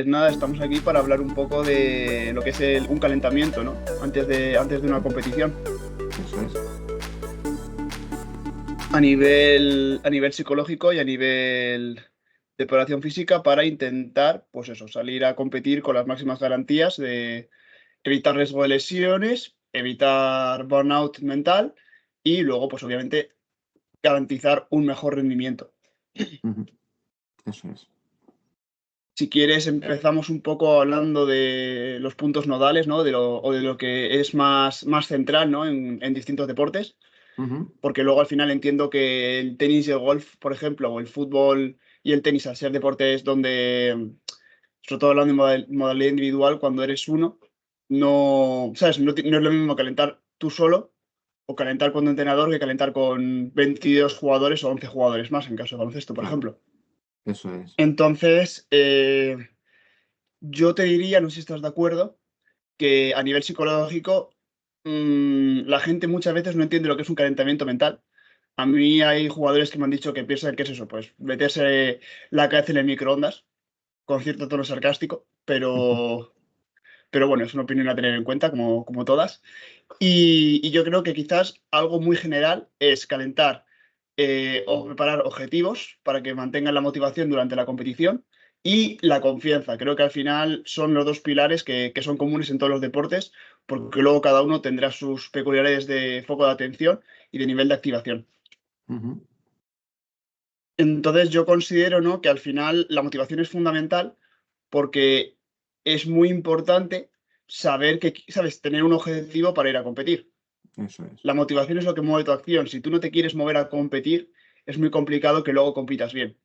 Nada, estamos aquí para hablar un poco de lo que es un calentamiento, ¿no? Antes de una competición. Eso es. A nivel psicológico y a nivel de preparación física para intentar, pues eso, salir a competir con las máximas garantías de evitar riesgo de lesiones, evitar burnout mental y luego, pues obviamente, garantizar un mejor rendimiento. Ujú. Eso es. Si quieres, empezamos un poco hablando de los puntos nodales, ¿no? O de lo que es más central, ¿no? En distintos deportes, Ujú. porque luego al final entiendo que el tenis y el golf, por ejemplo, o el fútbol y el tenis, al ser deportes donde, sobre todo hablando de modalidad individual, cuando eres uno, no, ¿sabes? No es lo mismo calentar tú solo o calentar con un entrenador que calentar con 22 jugadores o 11 jugadores más, en caso de baloncesto, por Claro, ejemplo. eso es. Entonces, yo te diría, no sé si estás de acuerdo, que a nivel psicológico, la gente muchas veces no entiende lo que es un calentamiento mental. A mí hay jugadores que me han dicho que piensan que es eso, pues meterse la cabeza en el microondas, con cierto tono sarcástico, pero bueno, es una opinión a tener en cuenta, como todas. Y yo creo que quizás algo muy general es calentar o preparar objetivos para que mantengan la motivación durante la competición y la confianza. Creo que al final son los dos pilares que son comunes en todos los deportes, porque luego cada uno tendrá sus peculiaridades de foco de atención y de nivel de activación. Ujú. Entonces yo considero, ¿no?, que al final la motivación es fundamental porque es muy importante saber que, sabes, tener un objetivo para ir a competir. Eso es. La motivación es lo que mueve tu acción. Si tú no te quieres mover a competir, es muy complicado que luego compitas bien.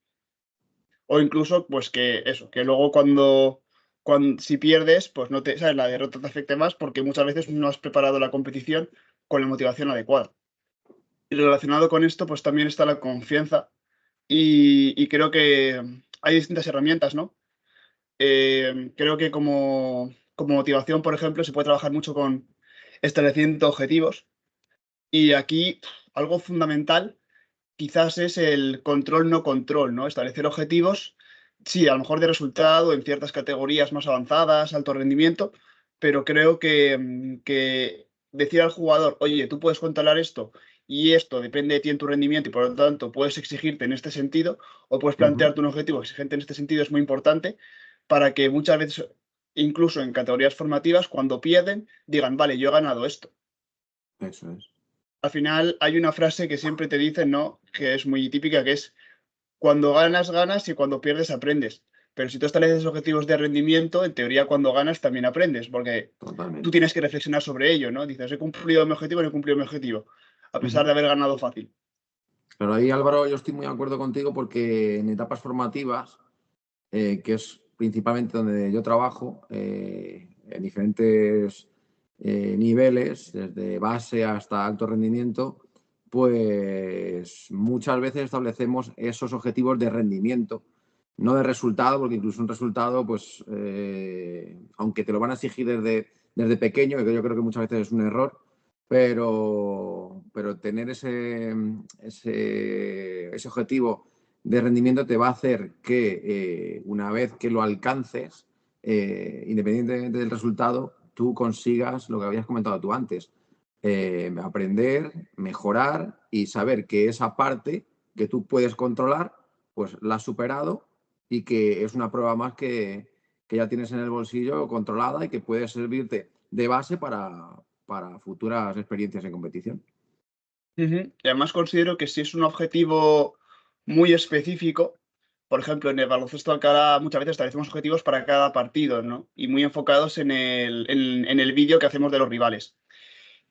O incluso, pues que eso, que luego si pierdes, pues no te, ¿sabes? La derrota te afecte más porque muchas veces no has preparado la competición con la motivación adecuada. Y relacionado con esto, pues también está la confianza y creo que hay distintas herramientas, ¿no? Creo que como motivación, por ejemplo, se puede trabajar mucho con estableciendo objetivos y aquí algo fundamental quizás es el control no control, ¿no? Establecer objetivos, sí, a lo mejor de resultado en ciertas categorías más avanzadas, alto rendimiento, pero creo que decir al jugador, oye, tú puedes controlar esto y esto depende de ti en tu rendimiento y por lo tanto puedes exigirte en este sentido o puedes Ujú. plantearte un objetivo exigente en este sentido es muy importante para que muchas veces, incluso en categorías formativas, cuando pierden, digan, vale, yo he ganado esto. Eso es. Al final hay una frase que siempre te dicen, ¿no? Que es muy típica, que es cuando ganas, ganas y cuando pierdes, aprendes. Pero si tú estableces objetivos de rendimiento, en teoría cuando ganas también aprendes, porque tú Totalmente. tienes que reflexionar sobre ello, ¿no? Dices, he cumplido mi objetivo, no he cumplido mi objetivo, a pesar Ujú. de haber ganado fácil. Pero ahí, Álvaro, yo estoy muy de acuerdo contigo porque en etapas formativas, que es principalmente donde yo trabajo, en diferentes niveles, desde base hasta alto rendimiento, pues muchas veces establecemos esos objetivos de rendimiento, no de resultado, porque incluso un resultado, pues, aunque te lo van a exigir desde pequeño, que yo creo que muchas veces es un error, pero tener ese objetivo de rendimiento te va a hacer que una vez que lo alcances, independientemente del resultado, tú consigas lo que habías comentado tú antes, aprender, mejorar y saber que esa parte que tú puedes controlar, pues la has superado y que es una prueba más que ya tienes en el bolsillo controlada y que puede servirte de base para futuras experiencias en competición. Ujú. Y además considero que si es un objetivo muy específico, por ejemplo, en el baloncesto Alcalá muchas veces establecemos objetivos para cada partido, ¿no? Y muy enfocados en el vídeo que hacemos de los rivales.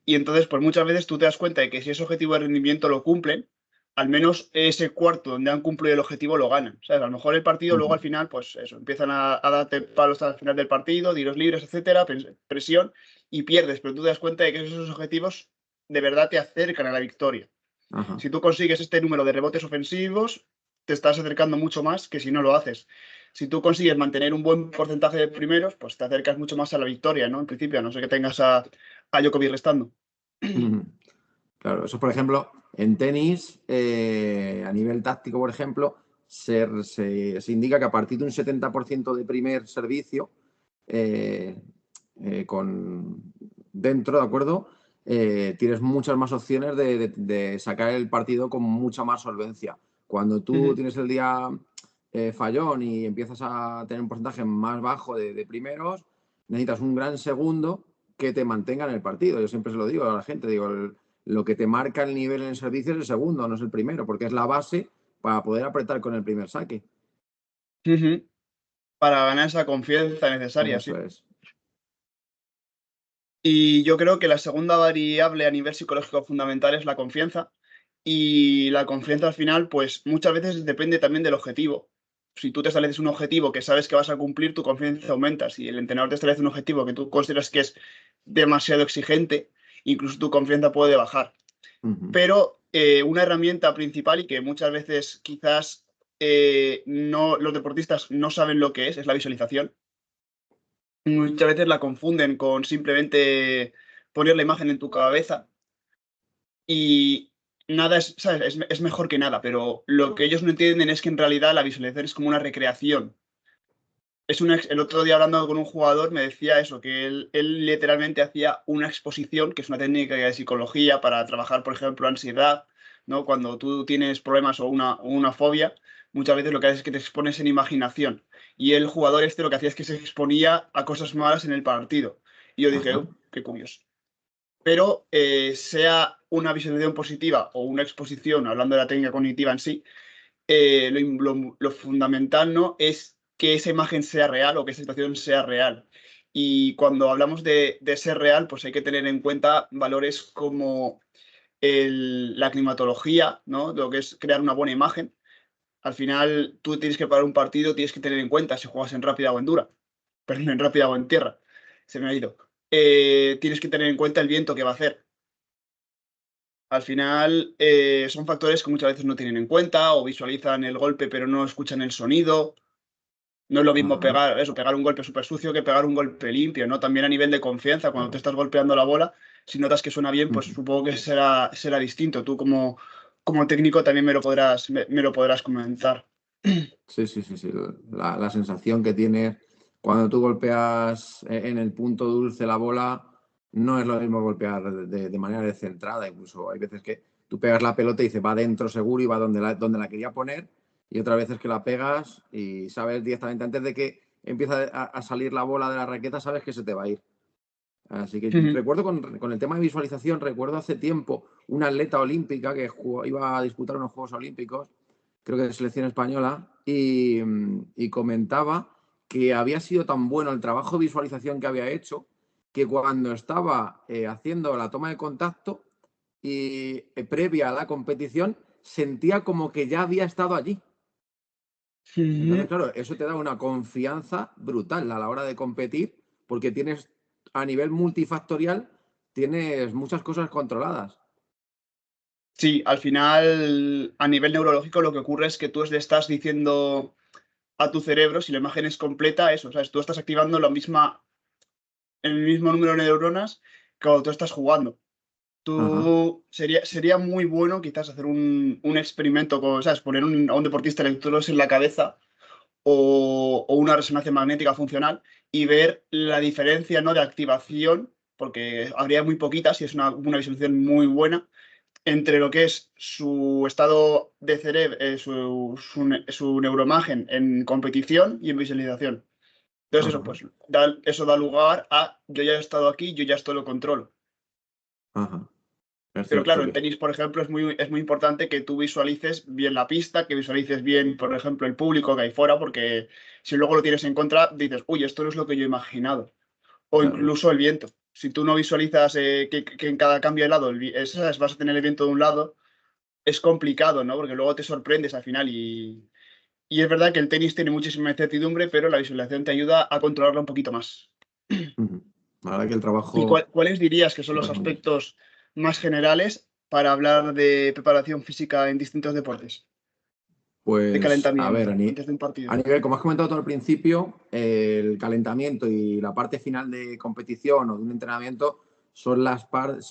Y entonces, pues muchas veces tú te das cuenta de que si ese objetivo de rendimiento lo cumplen, al menos ese cuarto donde han cumplido el objetivo lo ganan. ¿Sabes? A lo mejor el partido luego Ujú. al final, pues eso, empiezan a darte palos al final del partido, tiros libres, etcétera, presión, y pierdes, pero tú te das cuenta de que esos objetivos de verdad te acercan a la victoria. Ajá. Si tú consigues este número de rebotes ofensivos, te estás acercando mucho más que si no lo haces. Si tú consigues mantener un buen porcentaje de primeros, pues te acercas mucho más a la victoria, ¿no? En principio, a no ser que tengas a Djokovic restando. Ujú. Claro, eso por ejemplo, en tenis, a nivel táctico, por ejemplo, se indica que a partir de un 70% de primer servicio, dentro, ¿de acuerdo? Tienes muchas más opciones de sacar el partido con mucha más solvencia. Cuando tú tienes el día fallón y empiezas a tener un porcentaje más bajo de primeros, necesitas un gran segundo que te mantenga en el partido. Yo siempre se lo digo a la gente, digo, lo que te marca el nivel en el servicio es el segundo, no es el primero, porque es la base para poder apretar con el primer saque. Para ganar esa confianza necesaria, Eso sí. es. Y yo creo que la segunda variable a nivel psicológico fundamental es la confianza. Y la confianza al final, pues muchas veces depende también del objetivo. Si tú te estableces un objetivo que sabes que vas a cumplir, tu confianza aumenta. Si el entrenador te establece un objetivo que tú consideras que es demasiado exigente, incluso tu confianza puede bajar. Pero una herramienta principal y que muchas veces quizás no, los deportistas no saben lo que es la visualización. Muchas veces la confunden con simplemente poner la imagen en tu cabeza y nada es, ¿sabes? Es mejor que nada, pero lo que ellos no entienden es que en realidad la visualización es como una recreación. El otro día hablando con un jugador me decía eso, que él literalmente hacía una exposición, que es una técnica de psicología para trabajar, por ejemplo, ansiedad, ¿no? Cuando tú tienes problemas o una fobia, muchas veces lo que haces es que te expones en imaginación. Y el jugador lo que hacía es que se exponía a cosas malas en el partido. Y yo dije, Ajá. qué curioso". Pero sea una visualización positiva o una exposición, hablando de la técnica cognitiva en sí, lo fundamental, ¿no?, es que esa imagen sea real o que esa situación sea real. Y cuando hablamos de ser real, pues hay que tener en cuenta valores como la climatología, ¿no?, lo que es crear una buena imagen. Al final, tú tienes que parar un partido, tienes que tener en cuenta si juegas en rápida o en dura. Perdón, en rápida o en tierra. Se me ha ido. Tienes que tener en cuenta el viento que va a hacer. Al final, son factores que muchas veces no tienen en cuenta o visualizan el golpe pero no escuchan el sonido. No es lo mismo Ajá. pegar un golpe súper sucio que pegar un golpe limpio, ¿no? También a nivel de confianza, cuando te Claro. estás golpeando la bola, si notas que suena bien, pues supongo que será distinto. Tú como técnico también me lo podrás comentar. Sí, sí, sí, sí. La sensación que tienes cuando tú golpeas en el punto dulce la bola no es lo mismo golpear de manera descentrada. Incluso hay veces que tú pegas la pelota y dices va dentro seguro y va donde la quería poner. Y otras veces que la pegas y sabes directamente antes de que empieza a salir la bola de la raqueta, sabes que se te va a ir. Así que recuerdo con el tema de visualización, recuerdo hace tiempo una atleta olímpica que iba a disputar unos Juegos Olímpicos, creo que de selección española, y comentaba que había sido tan bueno el trabajo de visualización que había hecho que cuando estaba haciendo la toma de contacto y previa a la competición sentía como que ya había estado allí. Entonces, claro, eso te da una confianza brutal a la hora de competir porque tienes a nivel multifactorial, tienes muchas cosas controladas. Sí, al final, a nivel neurológico, lo que ocurre es que tú le estás diciendo a tu cerebro, si la imagen es completa, eso, ¿sabes? Tú estás activando el mismo número de neuronas que cuando tú estás jugando. Ajá, Sería muy bueno quizás hacer un experimento con, ¿sabes? Poner a un deportista electrodos en la cabeza o una resonancia magnética funcional y ver la diferencia, ¿no?, de activación, porque habría muy poquitas y es una visualización muy buena, entre lo que es su estado de cerebro, su neuroimagen en competición y en visualización. Entonces eso, ajá, pues eso da lugar a yo ya he estado aquí, yo ya esto lo controlo. ajá. Es Pero cierto claro, en que. tenis, por ejemplo, es muy importante que tú visualices bien la pista, que visualices bien, por ejemplo, el público que hay fuera, porque si luego lo tienes en contra, dices, uy, esto no es lo que yo he imaginado. O Claro. incluso el viento. Si tú no visualizas que en cada cambio de lado vas a tener el viento de un lado, es complicado, ¿no? Porque luego te sorprendes al final y es verdad que el tenis tiene muchísima incertidumbre, pero la visualización te ayuda a controlarla un poquito más. Ujú. La verdad que el ¿Y trabajo. cuáles dirías que son los Perdón. aspectos más generales para hablar de preparación física en distintos deportes? De Pues, a ver, calentamiento, antes de un partido. a nivel, como has comentado tú al principio, el calentamiento y la parte final de competición o de un entrenamiento son las partes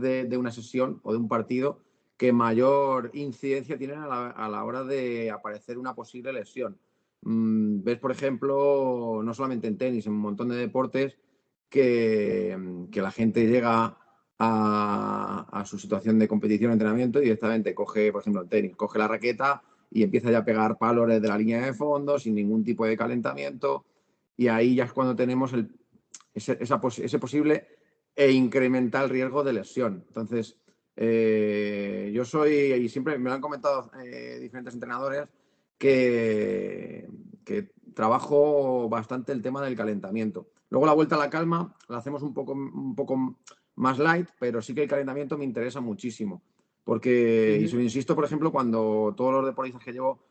de una sesión o de un partido que mayor incidencia tienen a la hora de aparecer una posible lesión. Ves, por ejemplo, no solamente en tenis, en un montón de deportes, que la gente llega a su situación de competición, entrenamiento, y directamente coge, por ejemplo, en tenis, coge la raqueta y empieza ya a pegar palos desde la línea de fondo sin ningún tipo de calentamiento, y ahí ya es cuando tenemos ese posible e incremental riesgo de lesión. Entonces, yo soy, y siempre me lo han comentado diferentes entrenadores, que trabajo bastante el tema del calentamiento. Luego la vuelta a la calma la hacemos un poco más light, pero sí que el calentamiento me interesa muchísimo. Porque, y se lo insisto, por ejemplo, cuando todos los deportistas que llevo,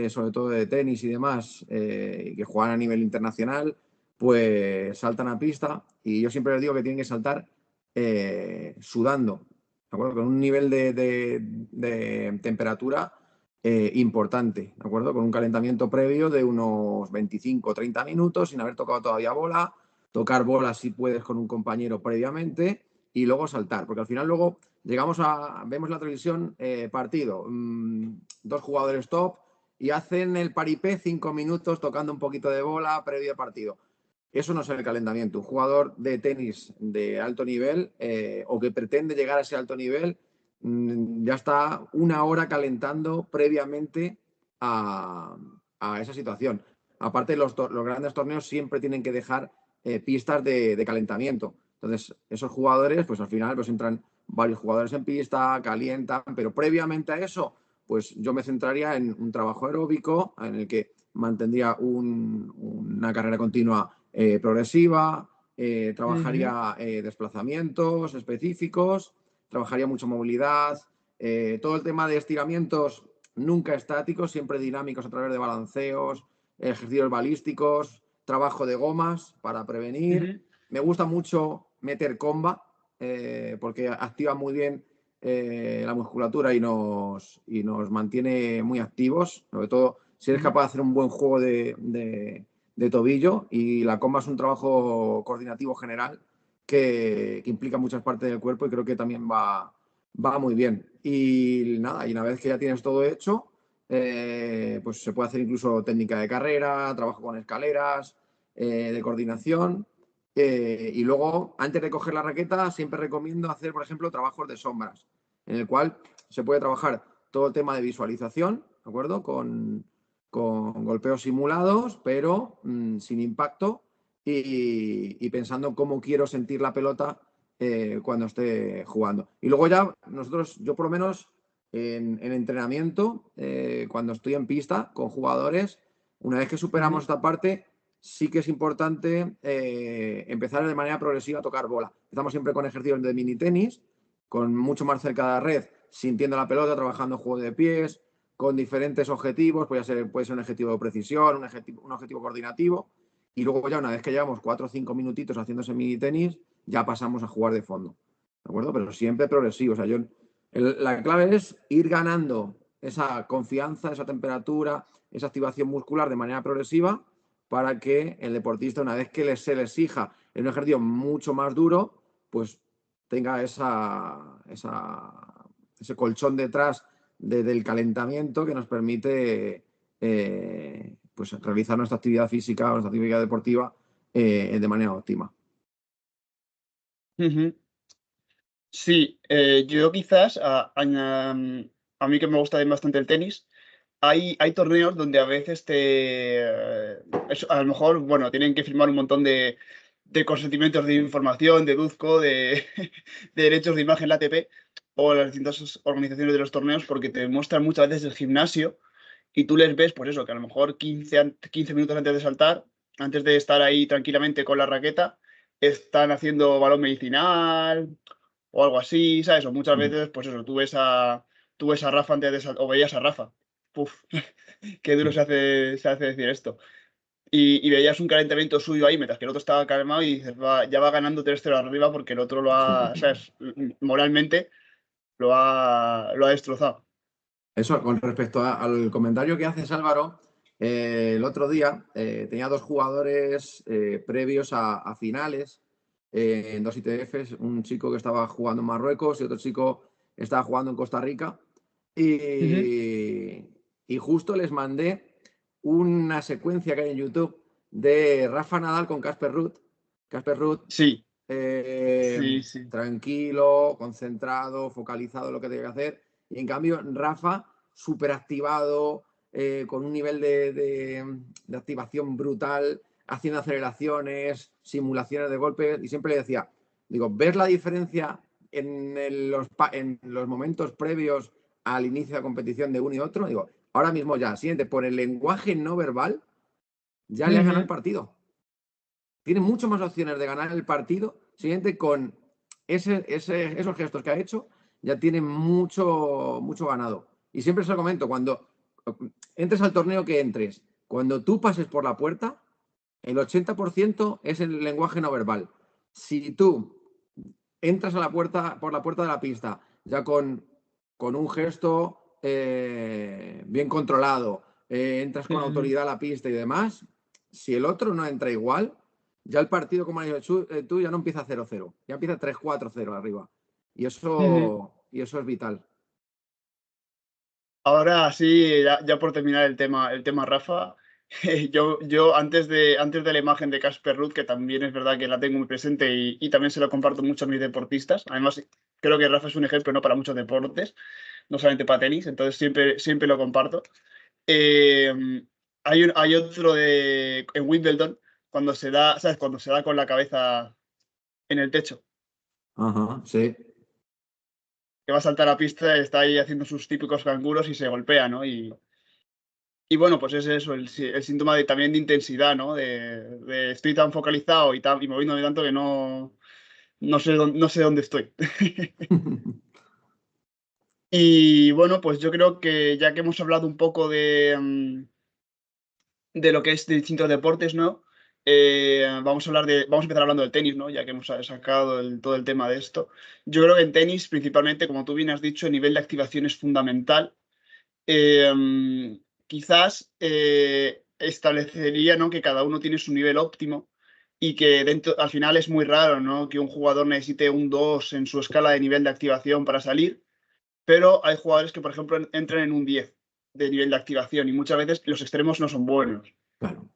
sobre todo de tenis y demás, que juegan a nivel internacional, pues saltan a pista, y yo siempre les digo que tienen que saltar sudando, ¿de acuerdo? Con un nivel de temperatura importante, ¿de acuerdo? Con un calentamiento previo de unos 25 o 30 minutos sin haber tocado todavía bola, tocar bola si puedes con un compañero previamente y luego saltar, porque al final luego vemos la televisión, partido, dos jugadores top y hacen el paripé 5 minutos tocando un poquito de bola previo al partido. Eso no es el calentamiento. Un jugador de tenis de alto nivel o que pretende llegar a ese alto nivel ya está una hora calentando previamente a esa situación. Aparte, los grandes torneos siempre tienen que dejar pistas de calentamiento. Entonces, esos jugadores, pues al final, pues entran varios jugadores en pista, calientan, pero previamente a eso, pues yo me centraría en un trabajo aeróbico en el que mantendría una carrera continua progresiva, trabajaría desplazamientos específicos, trabajaría mucho movilidad, todo el tema de estiramientos nunca estáticos, siempre dinámicos a través de balanceos, ejercicios balísticos, trabajo de gomas para prevenir. Me gusta mucho meter comba porque activa muy bien la musculatura y nos mantiene muy activos, sobre todo si eres capaz de hacer un buen juego de tobillo, y la comba es un trabajo coordinativo general que implica muchas partes del cuerpo y creo que también va muy bien. Y nada, y una vez que ya tienes todo hecho, pues se puede hacer incluso técnica de carrera, trabajo con escaleras, de coordinación. Y luego, antes de coger la raqueta, siempre recomiendo hacer, por ejemplo, trabajos de sombras, en el cual se puede trabajar todo el tema de visualización, ¿de acuerdo? Con golpeos simulados, pero sin impacto, y pensando cómo quiero sentir la pelota cuando esté jugando. Y luego ya yo por lo menos en entrenamiento, cuando estoy en pista con jugadores, una vez que superamos esta parte, sí que es importante empezar de manera progresiva a tocar bola. Empezamos siempre con ejercicios de mini tenis, con mucho más cerca de la red, sintiendo la pelota, trabajando juego de pies, con diferentes objetivos, puede ser un objetivo de precisión, un objetivo coordinativo, y luego ya una vez que llevamos 4 o 5 minutitos haciendo ese mini tenis, ya pasamos a jugar de fondo, ¿de acuerdo? Pero siempre progresivo. O sea, la clave es ir ganando esa confianza, esa temperatura, esa activación muscular de manera progresiva, para que el deportista, una vez que se le exija en un ejercicio mucho más duro, pues tenga ese colchón detrás del calentamiento que nos permite pues realizar nuestra actividad física o nuestra actividad deportiva de manera óptima. Sí, yo quizás, a mí que me gusta bastante el tenis, hay torneos donde a veces a lo mejor, bueno, tienen que firmar un montón de consentimientos de información, deduzco, de derechos de imagen, la ATP, o las distintas organizaciones de los torneos, porque te muestran muchas veces el gimnasio y tú les ves, pues eso, que a lo mejor 15 minutos antes de saltar, antes de estar ahí tranquilamente con la raqueta, están haciendo balón medicinal o algo así, ¿sabes? O muchas veces, pues eso, tú ves a Rafa antes de saltar, o veías a Rafa. Puf, qué duro se hace decir esto. Y veías un calentamiento suyo ahí, mientras que el otro estaba calmado y dices, ya va ganando 3-0 arriba porque el otro ¿sabes? Moralmente lo ha destrozado. Eso, con respecto al comentario que haces, Álvaro, el otro día tenía dos jugadores previos a finales en dos ITFs, un chico que estaba jugando en Marruecos y otro chico estaba jugando en Costa Rica Ujú. y justo les mandé una secuencia que hay en YouTube de Rafa Nadal con Casper Ruud. Casper Ruud, Sí, sí, sí. tranquilo, concentrado, focalizado en lo que tiene que hacer. Y en cambio, Rafa, súper activado, con un nivel de activación brutal, haciendo aceleraciones, simulaciones de golpes. Y siempre le decía, digo, ¿ves la diferencia en los momentos previos al inicio de la competición de uno y otro? Digo, ahora mismo ya, siguiente, por el lenguaje no verbal, ya le ha ganado el Ujú. partido. Tiene mucho más opciones de ganar el partido. Siguiente, con esos gestos que ha hecho, ya tiene mucho ganado. Y siempre se lo comento, cuando entres al torneo que entres, cuando tú pases por la puerta, el 80% es el lenguaje no verbal. Si tú entras por la puerta de la pista, ya con un gesto bien controlado, entras con Ujú. autoridad a la pista y demás, si el otro no entra igual, ya el partido, como has dicho tú, ya no empieza 0-0, ya empieza 3-4-0 arriba. Y Ujú. eso es vital. Ahora sí, ya por terminar el tema Rafa, yo antes de la imagen de Casper Ruud, que también es verdad que la tengo muy presente y también se lo comparto mucho a mis deportistas. Además, creo que Rafa es un ejemplo no para muchos deportes, no solamente para tenis, entonces siempre lo comparto. Eh, hay otro en Wimbledon, cuando se da, ¿sabes? Cuando se da con la cabeza en el techo, Ajá, sí. que va a saltar a la pista, está ahí haciendo sus típicos canguros y se golpea, ¿no? Y bueno, pues es eso, el síntoma también de intensidad, ¿no? De estoy tan focalizado y moviéndome tanto que no sé dónde estoy. Y bueno, pues yo creo que ya que hemos hablado un poco de lo que es de distintos deportes, ¿no? Vamos a empezar hablando del tenis, ¿no? Ya que hemos sacado todo el tema de esto. Yo creo que en tenis, principalmente, como tú bien has dicho, el nivel de activación es fundamental. Quizás establecería, ¿no? Que cada uno tiene su nivel óptimo y que al final es muy raro, ¿no? Que un jugador necesite un 2 en su escala de nivel de activación para salir, pero hay jugadores que, por ejemplo, entran en un 10 de nivel de activación y muchas veces los extremos no son buenos. Claro.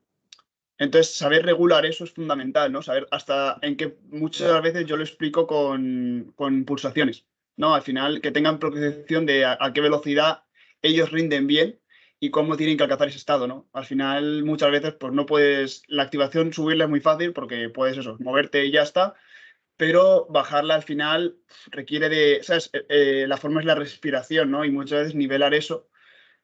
Entonces, saber regular eso es fundamental, ¿no? Saber hasta en qué muchas veces yo lo explico con pulsaciones, ¿no? Al final, que tengan percepción de a qué velocidad ellos rinden bien y cómo tienen que alcanzar ese estado, ¿no? Al final, muchas veces, pues no puedes, la activación subirla es muy fácil porque puedes eso, moverte y ya está, pero bajarla al final requiere de, ¿sabes? La forma es la respiración, ¿no? Y muchas veces nivelar eso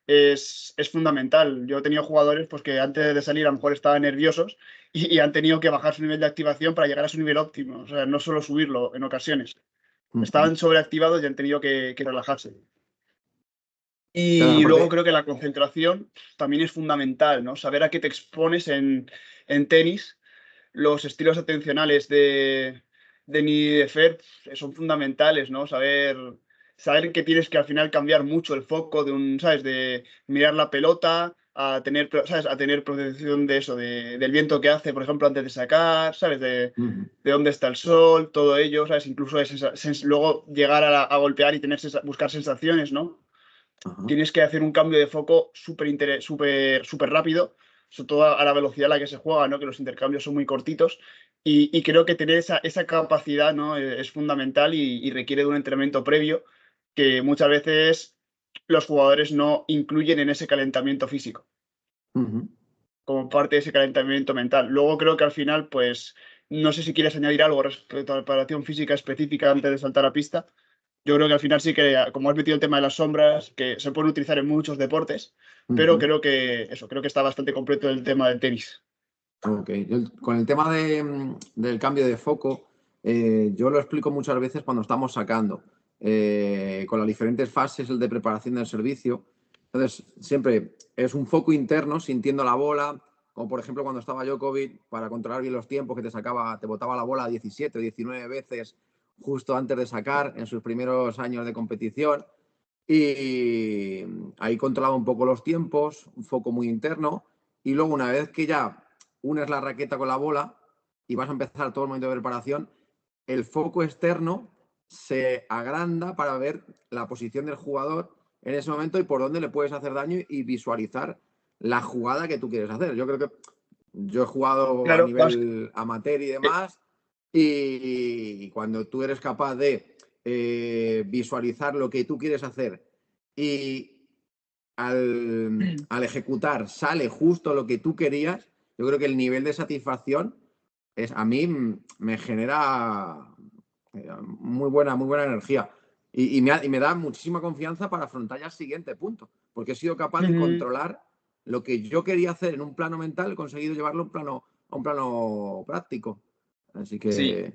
es fundamental. Yo he tenido jugadores pues, que antes de salir a lo mejor estaban nerviosos y han tenido que bajar su nivel de activación para llegar a su nivel óptimo. O sea, no solo subirlo en ocasiones. Ujú. Estaban sobreactivados y han tenido que relajarse. Claro, Y luego aparte, creo que la concentración también es fundamental, ¿no? Saber a qué te expones en tenis, los estilos atencionales de Ni y de Fer son fundamentales, ¿no? Saber que tienes que al final cambiar mucho el foco ¿sabes? De mirar la pelota a tener, ¿sabes? A tener protección de eso, del viento que hace, por ejemplo, antes de sacar, ¿sabes? ujú, De dónde está el sol, todo ello, ¿sabes? Incluso luego llegar a golpear y buscar sensaciones, ¿no? ajá. Tienes que hacer un cambio de foco súper rápido, sobre todo a la velocidad a la que se juega, ¿no? Que los intercambios son muy cortitos. Y creo que tener esa capacidad, ¿no? Es fundamental y requiere de un entrenamiento previo que muchas veces los jugadores no incluyen en ese calentamiento físico, Ujú. como parte de ese calentamiento mental. Luego creo que al final, pues, no sé si quieres añadir algo respecto a la preparación física específica antes de saltar a pista. Yo creo que al final sí que, como has metido el tema de las sombras, que se pueden utilizar en muchos deportes, pero Ujú. creo que está bastante completo el tema del tenis. Ok. Con el tema del cambio de foco, yo lo explico muchas veces cuando estamos sacando, con las diferentes fases el de preparación del servicio. Entonces, siempre es un foco interno, sintiendo la bola, como por ejemplo cuando estaba Djokovic, para controlar bien los tiempos, que te botaba la bola 17 o 19 veces justo antes de sacar en sus primeros años de competición. Y ahí controlaba un poco los tiempos, un foco muy interno. Y luego, una vez que ya unes la raqueta con la bola y vas a empezar todo el momento de preparación, el foco externo se agranda para ver la posición del jugador en ese momento y por dónde le puedes hacer daño y visualizar la jugada que tú quieres hacer. Yo creo que yo he jugado a Claro, nivel amateur y eh, demás, y cuando tú eres capaz de visualizar lo que tú quieres hacer y al ejecutar sale justo lo que tú querías, yo creo que el nivel de satisfacción a mí me genera muy buena energía. Y me da muchísima confianza para afrontar ya el siguiente punto, porque he sido capaz de controlar lo que yo quería hacer en un plano mental, he conseguido llevarlo a un plano práctico. Así sí. que...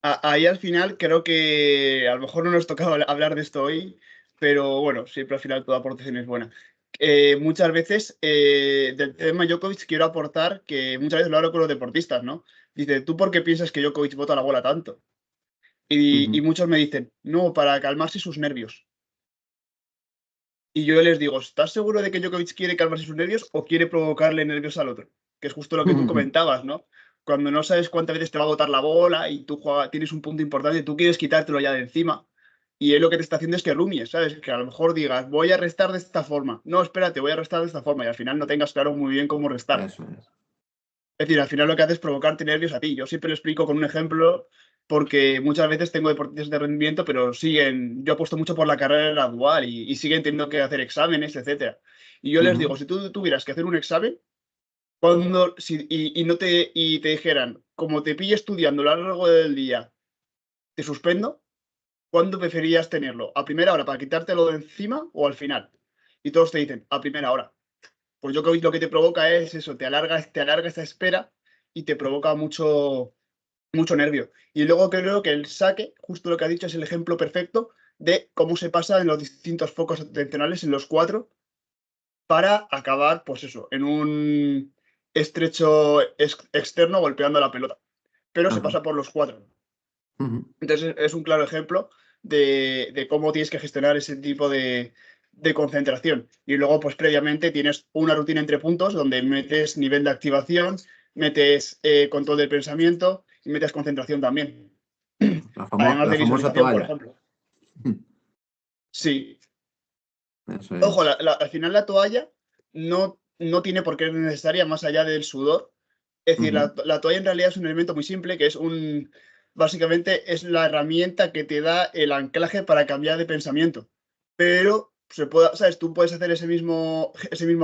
Ahí al final creo que a lo mejor no nos tocaba hablar de esto hoy, pero bueno, siempre al final toda aportación es buena. Muchas veces del tema Djokovic quiero aportar que muchas veces lo hablo con los deportistas, ¿no? Dice, ¿tú por qué piensas que Djokovic bota la bola tanto? Y muchos me dicen, no, para calmarse sus nervios. Y yo les digo, ¿estás seguro de que Djokovic quiere calmarse sus nervios o quiere provocarle nervios al otro? Que es justo lo que tú comentabas, ¿no? Cuando no sabes cuántas veces te va a botar la bola y tú tienes un punto importante, tú quieres quitártelo ya de encima. Y él lo que te está haciendo es que rumies, ¿sabes? Que a lo mejor digas, voy a restar de esta forma. No, espérate, voy a restar de esta forma. Y al final no tengas claro muy bien cómo restar. Eso es. Es decir, al final lo que hace es provocarte nervios a ti. Yo siempre lo explico con un ejemplo porque muchas veces tengo deportistas de rendimiento, pero siguen, yo apuesto mucho por la carrera gradual y siguen teniendo que hacer exámenes, etcétera. Y yo les digo, si tú tuvieras que hacer un examen y te dijeran, como te pille estudiando a lo largo del día, te suspendo, ¿cuándo preferías tenerlo? ¿A primera hora para quitártelo de encima o al final? Y todos te dicen, a primera hora. Pues yo creo que lo que te provoca es eso, te alarga esa espera y te provoca mucho nervio. Y luego creo que el saque, justo lo que ha dicho, es el ejemplo perfecto de cómo se pasa en los distintos focos atencionales, en los 4, para acabar, pues eso, en un estrecho externo golpeando la pelota. Pero se Ajá. pasa por los 4. Entonces es un claro ejemplo de cómo tienes que gestionar ese tipo de concentración. Y luego, pues previamente tienes una rutina entre puntos donde metes nivel de activación, metes control del pensamiento y metes concentración también. Además La de famosa visualización, por toalla. ejemplo. Sí. Eso Ojo, es. al final la toalla no tiene por qué ser necesaria más allá del sudor. Es decir, la toalla en realidad es un elemento muy simple que es básicamente es la herramienta que te da el anclaje para cambiar de pensamiento. Pero ¿sabes? Tú puedes hacer ese mismo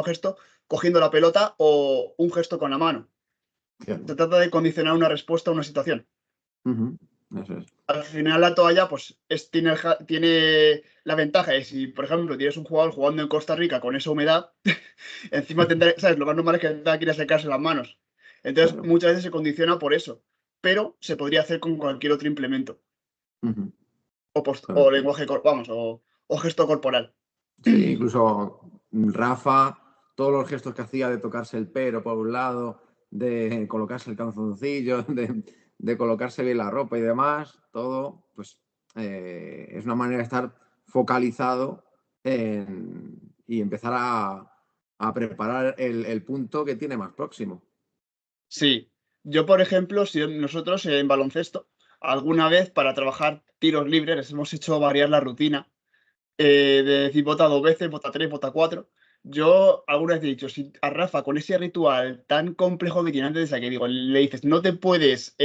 gesto cogiendo la pelota o un gesto con la mano. Se Cierto. trata de condicionar una respuesta a una situación. Eso es. Al final la toalla pues tiene la ventaja de si, por ejemplo, tienes un jugador jugando en Costa Rica con esa humedad, encima tendrá, ¿sabes? Lo más normal es que tendrá que ir a secarse las manos. Entonces, Claro. muchas veces se condiciona por eso, pero se podría hacer con cualquier otro implemento o Correcto. lenguaje, vamos, o gesto corporal. Sí, incluso Rafa, todos los gestos que hacía de tocarse el pelo por un lado, de colocarse el calzoncillo, de colocarse bien la ropa y demás, todo, pues es una manera de estar focalizado y empezar a preparar el punto que tiene más próximo. Sí, yo por ejemplo, si nosotros en baloncesto, alguna vez para trabajar tiros libres les hemos hecho variar la rutina de decir vota 2 veces, vota 3, vota 4. Yo alguna vez he dicho, si a Rafa con ese ritual tan complejo que tiene antes de sacar, digo, le dices, no te puedes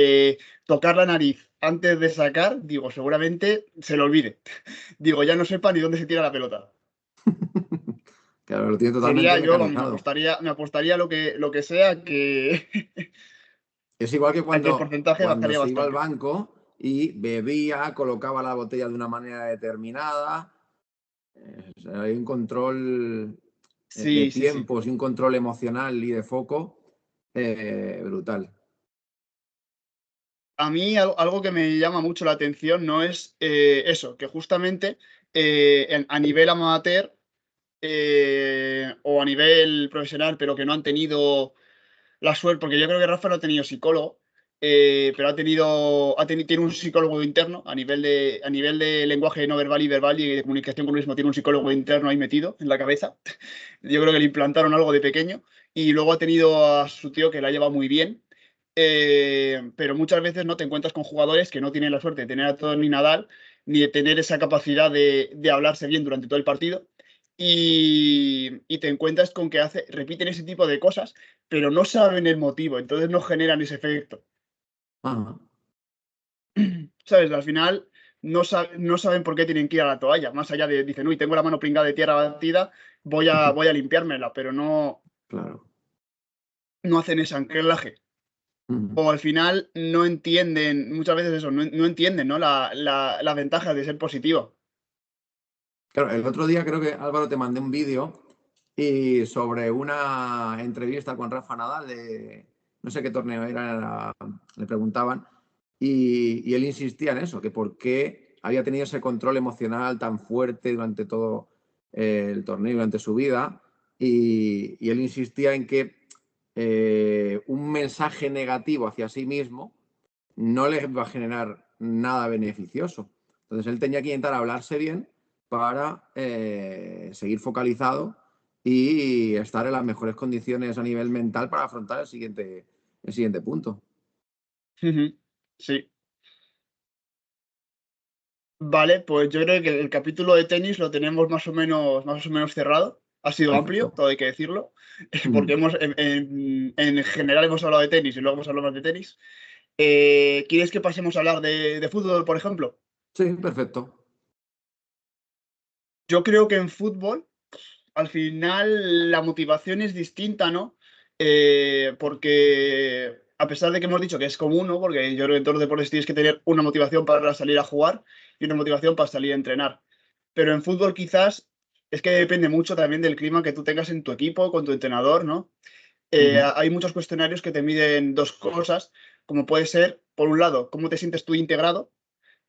tocar la nariz antes de sacar, digo, seguramente se lo olvide. Digo, ya no sepa ni dónde se tira la pelota. Claro, lo tiene totalmente Yo, vamos, mecanizado. me apostaría lo que sea que, Es igual que a que el porcentaje cuando bajaría se iba al bastante. banco y bebía, colocaba la botella de una manera determinada. O sea, hay un control de Sí, sí, sí. tiempos y un control emocional y de foco brutal. A mí algo que me llama mucho la atención no es eso, que justamente a nivel amateur o a nivel profesional, pero que no han tenido la suerte, porque yo creo que Rafa no ha tenido psicólogo, pero tiene un psicólogo interno a nivel de lenguaje no verbal y verbal y de comunicación con uno mismo, tiene un psicólogo interno ahí metido en la cabeza. Yo creo que le implantaron algo de pequeño y luego ha tenido a su tío que la lleva muy bien. pero muchas veces no te encuentras con jugadores que no tienen la suerte de tener a todo ni Nadal, ni de tener esa capacidad de hablarse bien durante todo el partido. Y te encuentras con que repiten ese tipo de cosas, pero no saben el motivo, entonces no generan ese efecto. Ajá. ¿Sabes? Al final no saben por qué tienen que ir a la toalla, más allá de, dicen, uy, tengo la mano pringada de tierra batida, voy a limpiármela, pero Claro. no hacen ese anclaje. Ujú. O al final no entienden, muchas veces eso, no entienden, ¿no? La ventaja de ser positivo. Claro, el otro día creo que Álvaro te mandé un vídeo y sobre una entrevista con Rafa Nadal de no sé qué torneo era, le preguntaban y él insistía en eso, que por qué había tenido ese control emocional tan fuerte durante todo el torneo, durante su vida y él insistía en que un mensaje negativo hacia sí mismo no le va a generar nada beneficioso. Entonces él tenía que intentar hablarse bien para seguir focalizado y estar en las mejores condiciones a nivel mental para afrontar el siguiente punto. Ujú. Sí. Vale, pues yo creo que el capítulo de tenis lo tenemos más o menos cerrado. Ha sido amplio, Perfecto. todo hay que decirlo, porque Mm. en general hemos hablado de tenis y luego hemos hablado más de tenis. ¿Quieres que pasemos a hablar de fútbol, por ejemplo? Sí, perfecto. Yo creo que en fútbol al final la motivación es distinta, ¿no? Porque a pesar de que hemos dicho que es común, ¿no? Porque yo creo que en todos los deportes tienes que tener una motivación para salir a jugar y una motivación para salir a entrenar. Pero en fútbol quizás es que depende mucho también del clima que tú tengas en tu equipo, con tu entrenador, ¿no? Ujú. Hay muchos cuestionarios que te miden dos cosas, como puede ser, por un lado, cómo te sientes tú integrado,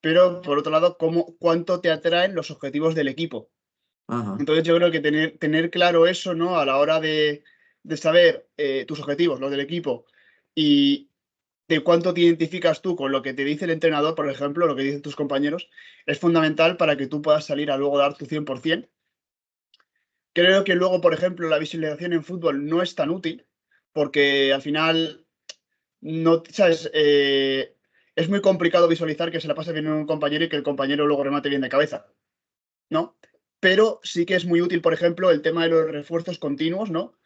pero por otro lado, cuánto te atraen los objetivos del equipo. Ajá. Entonces yo creo que tener claro eso, ¿no? A la hora de saber tus objetivos, los del equipo, y de cuánto te identificas tú con lo que te dice el entrenador, por ejemplo, lo que dicen tus compañeros, es fundamental para que tú puedas salir a luego dar tu 100%. Creo que luego, por ejemplo, la visualización en fútbol no es tan útil, porque al final, no, ¿sabes? Es muy complicado visualizar que se la pase bien un compañero y que el compañero luego remate bien de cabeza, ¿no? Pero sí que es muy útil, por ejemplo, el tema de los refuerzos continuos, ¿no?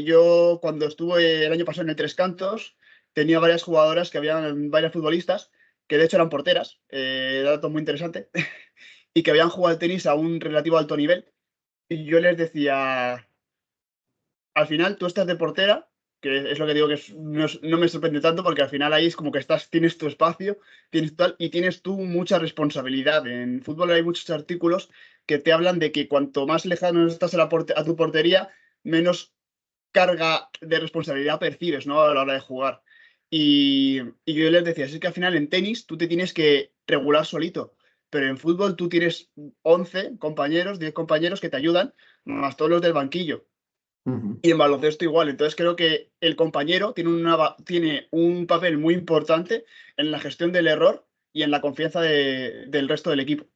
Yo cuando estuve el año pasado en el Tres Cantos, tenía varias jugadoras que habían, varias futbolistas, que de hecho eran porteras, dato muy interesante, y que habían jugado al tenis a un relativo alto nivel. Y yo les decía, al final tú estás de portera, que es lo que digo que no me sorprende tanto porque al final ahí es como que tienes tu espacio, tienes tal, y tienes tú mucha responsabilidad. En fútbol hay muchos artículos que te hablan de que cuanto más lejano estás a tu portería, menos carga de responsabilidad percibes, ¿no? A la hora de jugar. Y yo les decía, es que al final en tenis tú te tienes que regular solito, pero en fútbol tú tienes 11 compañeros, 10 compañeros que te ayudan, más todos los del banquillo. Ujú. Y en baloncesto igual. Entonces creo que el compañero tiene un papel muy importante en la gestión del error y en la confianza del resto del equipo.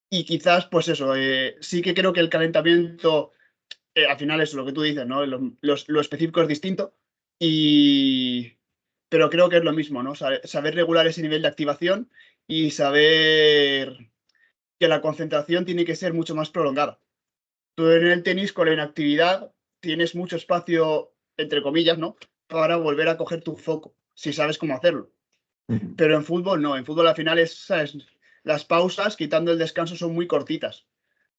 Y quizás, pues eso, sí que creo que el calentamiento, al final es lo que tú dices, ¿no? Lo específico es distinto, y, pero creo que es lo mismo, ¿no? Saber regular ese nivel de activación y saber que la concentración tiene que ser mucho más prolongada. Tú en el tenis con la inactividad tienes mucho espacio, entre comillas, ¿no? Para volver a coger tu foco, si sabes cómo hacerlo. Ujú. Pero en fútbol no, en fútbol al final ¿sabes? Las pausas, quitando el descanso, son muy cortitas.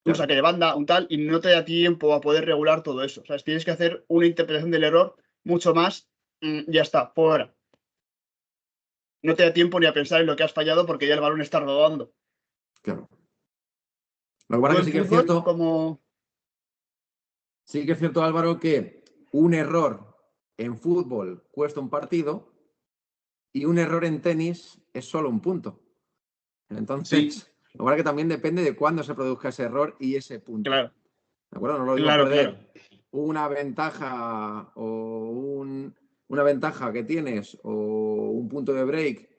Un Claro. saque de banda, un tal, y no te da tiempo a poder regular todo eso. O sea, tienes que hacer una interpretación del error mucho más, ya está, fuera. No te da tiempo ni a pensar en lo que has fallado porque ya el balón está rodando. Claro. Lo que pasa Tú es que en sí que es fútbol, cierto, como... sí que es cierto, Álvaro, que un error en fútbol cuesta un partido y un error en tenis es solo un punto. Sí, Entonces, lo cual que también depende de cuándo se produzca ese error y ese punto. claro, ¿De acuerdo? No lo digo claro, claro. perder una ventaja una ventaja que tienes o un punto de break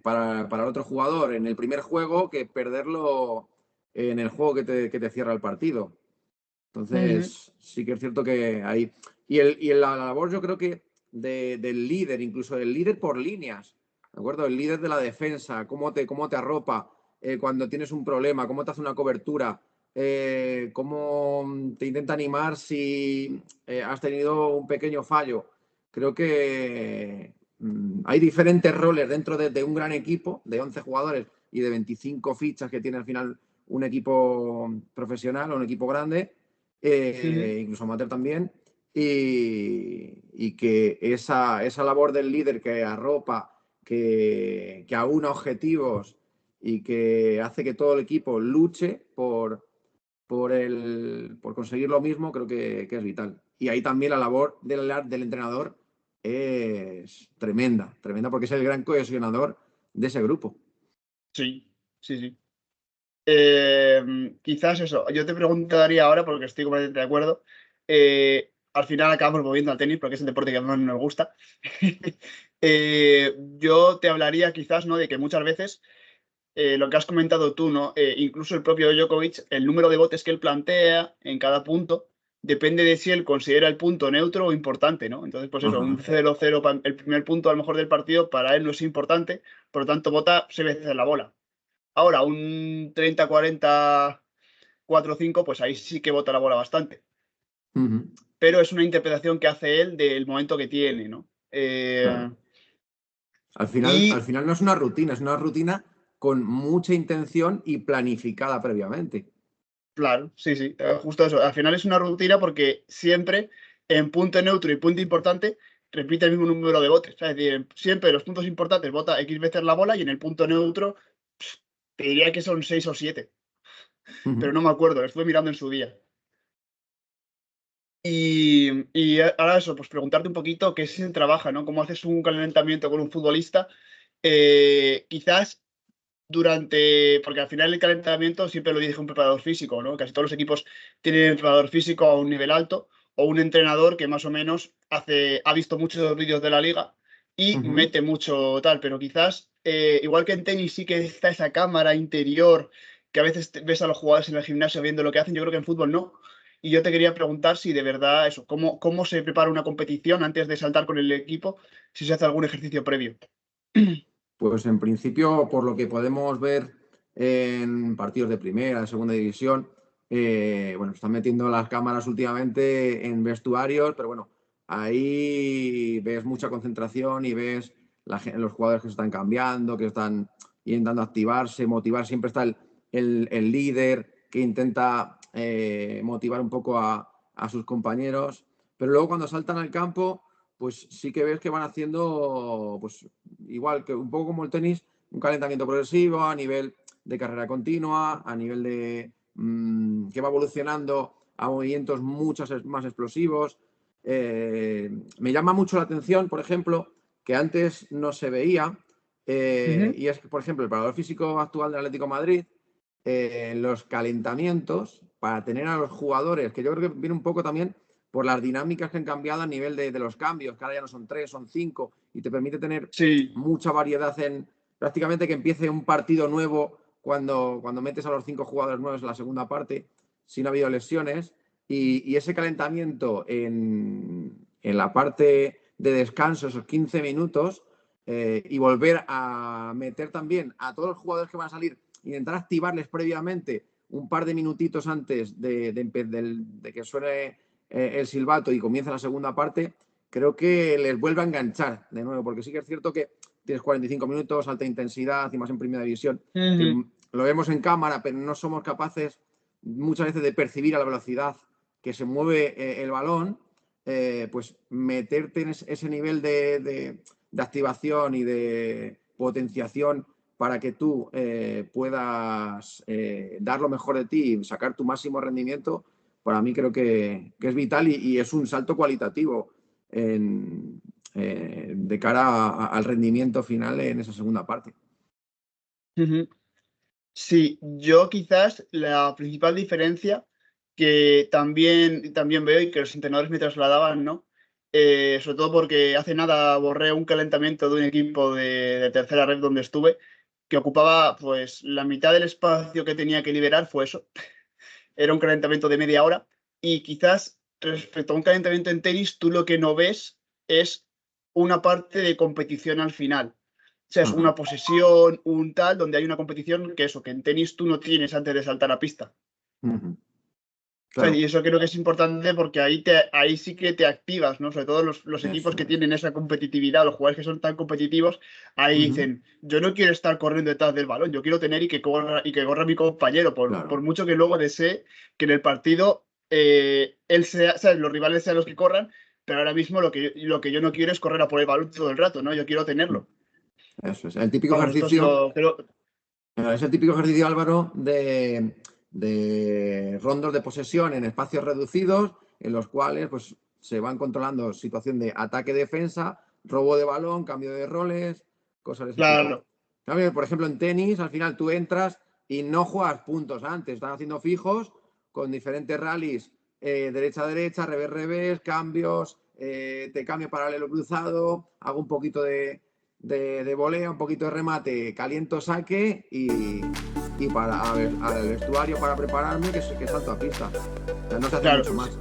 para el otro jugador en el primer juego que perderlo en el juego que te cierra el partido. Ujú. Entonces, sí que es cierto que hay. Y la labor, yo creo que del líder, incluso del líder por líneas, ¿de acuerdo? El líder de la defensa, cómo te arropa cuando tienes un problema, cómo te hace una cobertura, cómo te intenta animar si has tenido un pequeño fallo. Creo que hay diferentes roles dentro de un gran equipo de 11 jugadores y de 25 fichas que tiene al final un equipo profesional o un equipo grande, incluso amateur también, y que esa labor del líder que arropa, que aúna objetivos y que hace que todo el equipo luche por conseguir lo mismo, creo que es vital. Y ahí también la labor del entrenador es tremenda porque es el gran cohesionador de ese grupo. Sí, sí, sí. Quizás eso, yo te preguntaría ahora, porque estoy completamente de acuerdo, al final acabamos moviendo al tenis porque es el deporte que más nos gusta. Yo te hablaría quizás, ¿no?, de que muchas veces lo que has comentado tú, ¿no? Incluso el propio Djokovic, el número de botes que él plantea en cada punto depende de si él considera el punto neutro o importante, ¿no? Entonces, pues eso, un 0-0, el primer punto a lo mejor del partido, para él no es importante, por lo tanto bota 6 veces la bola. Ahora, un 30-40, 4-5, pues ahí sí que bota la bola bastante. Pero es una interpretación que hace él del momento que tiene, ¿no? Claro. Al final no es una rutina con mucha intención y planificada previamente. Claro, sí, sí, justo eso. Al final es una rutina porque siempre en punto neutro y punto importante repite el mismo número de botes. Es decir, siempre en los puntos importantes bota X veces la bola y en el punto neutro te diría que son 6 o 7. Pero no me acuerdo, lo estuve mirando en su día. Y ahora eso, pues preguntarte un poquito qué se trabaja, ¿no? ¿Cómo haces un calentamiento con un futbolista? Quizás porque al final el calentamiento siempre lo dirige un preparador físico, ¿no? Casi todos los equipos tienen un preparador físico a un nivel alto o un entrenador que más o menos ha visto muchos vídeos de la liga y mete mucho tal, pero quizás, igual que en tenis sí que está esa cámara interior que a veces ves a los jugadores en el gimnasio viendo lo que hacen, yo creo que en fútbol no. Y yo te quería preguntar si de verdad eso, cómo se prepara una competición antes de saltar con el equipo, si se hace algún ejercicio previo. Pues en principio, por lo que podemos ver en partidos de primera, de segunda división, bueno, están metiendo las cámaras últimamente en vestuarios, pero bueno, ahí ves mucha concentración y ves los jugadores que se están cambiando, que están intentando activarse, motivar. Siempre está el líder que intenta motivar un poco a sus compañeros, pero luego cuando saltan al campo, pues sí que ves que van haciendo, pues igual que un poco como el tenis, un calentamiento progresivo a nivel de carrera continua, a nivel de que va evolucionando a movimientos muchos más explosivos. Me llama mucho la atención, por ejemplo, que antes no se veía, y es que, por ejemplo, el preparador físico actual del Atlético de Madrid, los calentamientos para tener a los jugadores, que yo creo que viene un poco también por las dinámicas que han cambiado a nivel de los cambios, que ahora ya no son 3, son 5, y te permite tener mucha variedad en prácticamente que empiece un partido nuevo cuando metes a los 5 jugadores nuevos en la segunda parte, si no ha habido lesiones, y ese calentamiento en la parte de descanso, esos 15 minutos, y volver a meter también a todos los jugadores que van a salir, intentar activarles previamente un par de minutitos antes de que suene el silbato y comienza la segunda parte, creo que les vuelve a enganchar de nuevo, porque sí que es cierto que tienes 45 minutos, alta intensidad y más en primera división, que lo vemos en cámara, pero no somos capaces muchas veces de percibir a la velocidad que se mueve el balón, pues meterte en ese nivel de activación y de potenciación para que tú puedas dar lo mejor de ti y sacar tu máximo rendimiento, para mí creo que es vital y es un salto cualitativo de cara al rendimiento final en esa segunda parte. Sí, yo quizás la principal diferencia que también veo y que los entrenadores me trasladaban, ¿no? Sobre todo porque hace nada borré un calentamiento de un equipo de tercera red donde estuve, que ocupaba pues la mitad del espacio que tenía que liberar, fue eso. Era un calentamiento de media hora y quizás respecto a un calentamiento en tenis, tú lo que no ves es una parte de competición al final. O sea, es Ajá. una posesión, un tal, donde hay una competición que eso, que en tenis tú no tienes antes de saltar a pista. Ujú. O sea, Claro, y eso creo que es importante porque ahí sí que te activas, ¿no? Sobre todo los equipos eso que es. tienen esa competitividad, los jugadores que son tan competitivos, ahí Ujú. dicen, yo no quiero estar corriendo detrás del balón, yo quiero tener y que corra mi compañero, por Claro, mucho que luego desee que en el partido él sea, ¿sabes? Los rivales sean los que corran, pero ahora mismo lo que yo no quiero es correr a por el balón todo el rato, ¿no? Yo quiero tenerlo. eso es. El típico Vamos, esto es ejercicio. creo, Es el típico ejercicio, Álvaro, de rondos de posesión en espacios reducidos, en los cuales pues, se van controlando situación de ataque-defensa, robo de balón, cambio de roles, cosas de ese tipo. claro, ¿Sabes? Por ejemplo, en tenis, al final tú entras y no juegas puntos antes, estás haciendo fijos con diferentes rallies, derecha-derecha, revés-revés, cambios, te cambio paralelo cruzado, hago un poquito de volea, un poquito de remate, caliento saque y para al vestuario para prepararme que salto a pista. O sea, no se hace claro. mucho más.